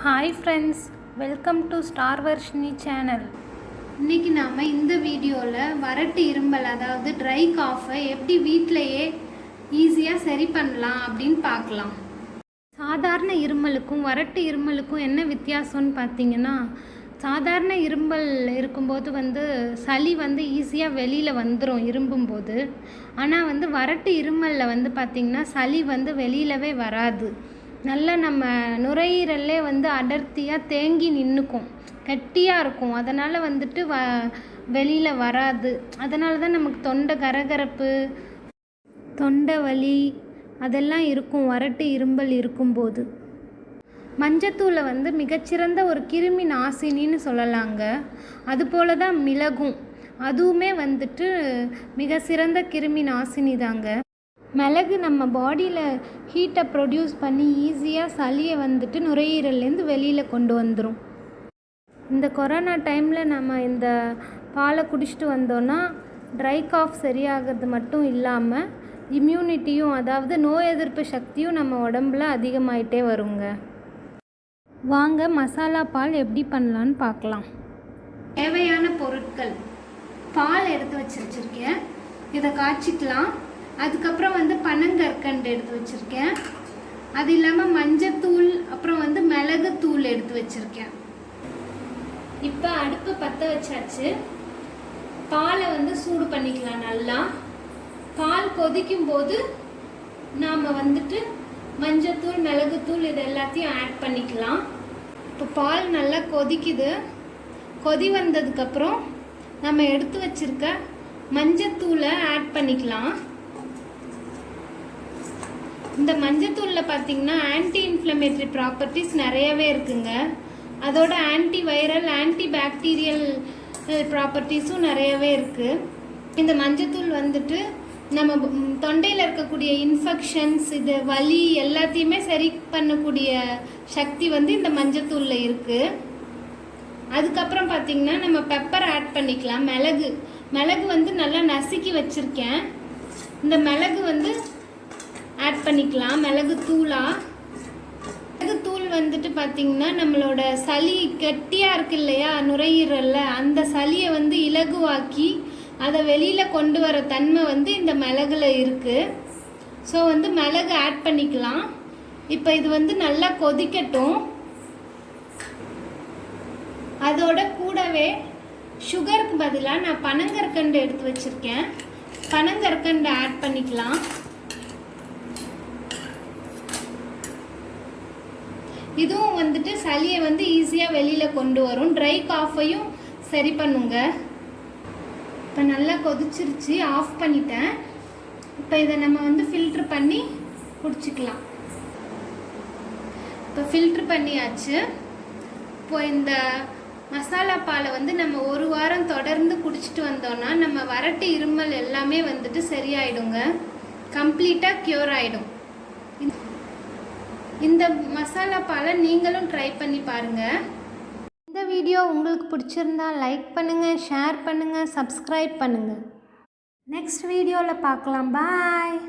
Hi friends, welcome to star Varshini channel. இன்றைக்கி நாம் இந்த வீடியோவில் வறட்டு இருமல் அதாவது ட்ரை காஃபை எப்படி வீட்டிலையே ஈஸியாக சரி பண்ணலாம் அப்படின்னு பார்க்கலாம். சாதாரண இருமலுக்கும் வறட்டு இருமலுக்கும் என்ன வித்தியாசம்னு பார்த்தீங்கன்னா, சாதாரண இருமல் இருக்கும்போது சளி ஈஸியாக வெளியில் வந்துடும் இரும்பும்போது. ஆனால் வறட்டு இருமலில் பார்த்திங்கன்னா சளி வெளியிலவே வராது. நல்லா நம்ம நுரையீரல்லே அடர்த்தியாக தேங்கி நின்றுக்கும், கட்டியாக இருக்கும். அதனால் வெளியில் வராது. அதனால தான் நமக்கு தொண்டை கரகரப்பு, தொண்டை வலி அதெல்லாம் இருக்கும் வறட்டு இருமல் இருக்கும்போது. மஞ்சத்தூளை மிகச்சிறந்த ஒரு கிருமி நாசினின்னு சொல்லலாங்க. அதுபோல் தான் மிளகும், அதுவுமே மிக சிறந்த கிருமி நாசினி தாங்க. மிளகு நம்ம பாடியில் ஹீட்டை ப்ரொடியூஸ் பண்ணி ஈஸியாக சளியை நுரையீரல்லேருந்து வெளியில் கொண்டு வந்துடும். இந்த கொரோனா டைமில் நம்ம இந்த பாலை குடிச்சிட்டு வந்தோன்னா ட்ரை காஃப் சரியாகிறது மட்டும் இல்லாமல் இம்யூனிட்டியும், அதாவது நோய் எதிர்ப்பு சக்தியும் நம்ம உடம்புல அதிகமாயிட்டே வருங்க. வாங்க மசாலா பால் எப்படி பண்ணலான்னு பார்க்கலாம். தேவையான பொருட்கள்: பால் எடுத்து வச்சிருக்கேன், இதை காய்ச்சிக்கலாம். அதுக்கப்புறம் பனங்கற்கண்டு எடுத்து வச்சுருக்கேன். அது இல்லாமல் மஞ்சத்தூள், அப்புறம் மிளகுத்தூள் எடுத்து வச்சுருக்கேன். இப்போ அடுப்பு பற்ற வச்சாச்சு. பாலை சூடு பண்ணிக்கலாம் நல்லா. பால் கொதிக்கும் போது நாம் மஞ்சத்தூள், மிளகுத்தூள் இது எல்லாத்தையும் ஆட் பண்ணிக்கலாம். இப்போ பால் நல்லா கொதிக்குது. கொதி வந்ததுக்கப்புறம் நம்ம எடுத்து வச்சுருக்க மஞ்சத்தூளை ஆட் பண்ணிக்கலாம். இந்த மஞ்சத்தூளில் பார்த்திங்கன்னா ஆன்டி இன்ஃப்ளமேட்டரி ப்ராப்பர்ட்டிஸ் நிறையவே இருக்குங்க. அதோட ஆன்டி வைரல், ஆன்டி பாக்டீரியல் ப்ராப்பர்ட்டிஸும் நிறையவே இருக்குது. இந்த மஞ்சத்தூள் நம்ம தொண்டையில் இருக்கக்கூடிய இன்ஃபெக்ஷன்ஸ், இது வலி எல்லாத்தையுமே சரி பண்ணக்கூடிய சக்தி இந்த மஞ்சத்தூளில் இருக்குது. அதுக்கப்புறம் பார்த்திங்கன்னா நம்ம பெப்பர் ஆட் பண்ணிக்கலாம். மிளகு நல்லா நசுக்கி வச்சுருக்கேன். இந்த மிளகு ஆட் பண்ணிக்கலாம். மிளகுத்தூளாக மிளகுத்தூள் பார்த்திங்கன்னா நம்மளோட சளி கெட்டியாக இருக்கு இல்லையா நுரையீரலில், அந்த சளியை இலகுவாக்கி அதை வெளியில் கொண்டு வர தன்மை இந்த மிளகுல இருக்குது. ஸோ மிளகு ஆட் பண்ணிக்கலாம். இப்போ இது நல்லா கொதிக்கட்டும். அதோட கூடவே சுகருக்கு பதிலாக நான் பனங்கற்கண்டு எடுத்து வச்சுருக்கேன். பனங்கற்கண்டு ஆட் பண்ணிக்கலாம். இதுவும் சளியை ஈஸியாக வெளியில் கொண்டு வரும், ட்ரை காஃபையும் சரி பண்ணுங்க. இப்போ நல்லா கொதிச்சிருச்சு, ஆஃப் பண்ணிட்டேன். இப்போ இதை நம்ம ஃபில்ட்ரு பண்ணி குடிச்சிக்கலாம். இப்போ ஃபில்ட்ரு பண்ணியாச்சு. இப்போ இந்த மசாலா பாலை நம்ம ஒரு வாரம் தொடர்ந்து குடிச்சிட்டு வந்தோன்னா நம்ம வறட்டு இருமல் எல்லாமே சரியாயிடுங்க, கம்ப்ளீட்டாக க்யூர் ஆகிடும். இந்த மசாலா பாலை நீங்களும் ட்ரை பண்ணி பாருங்கள். இந்த வீடியோ உங்களுக்கு பிடிச்சிருந்தா லைக் பண்ணுங்கள், ஷேர் பண்ணுங்கள், சப்ஸ்கிரைப் பண்ணுங்கள். நெக்ஸ்ட் வீடியோவில் பார்க்கலாம். பாய்.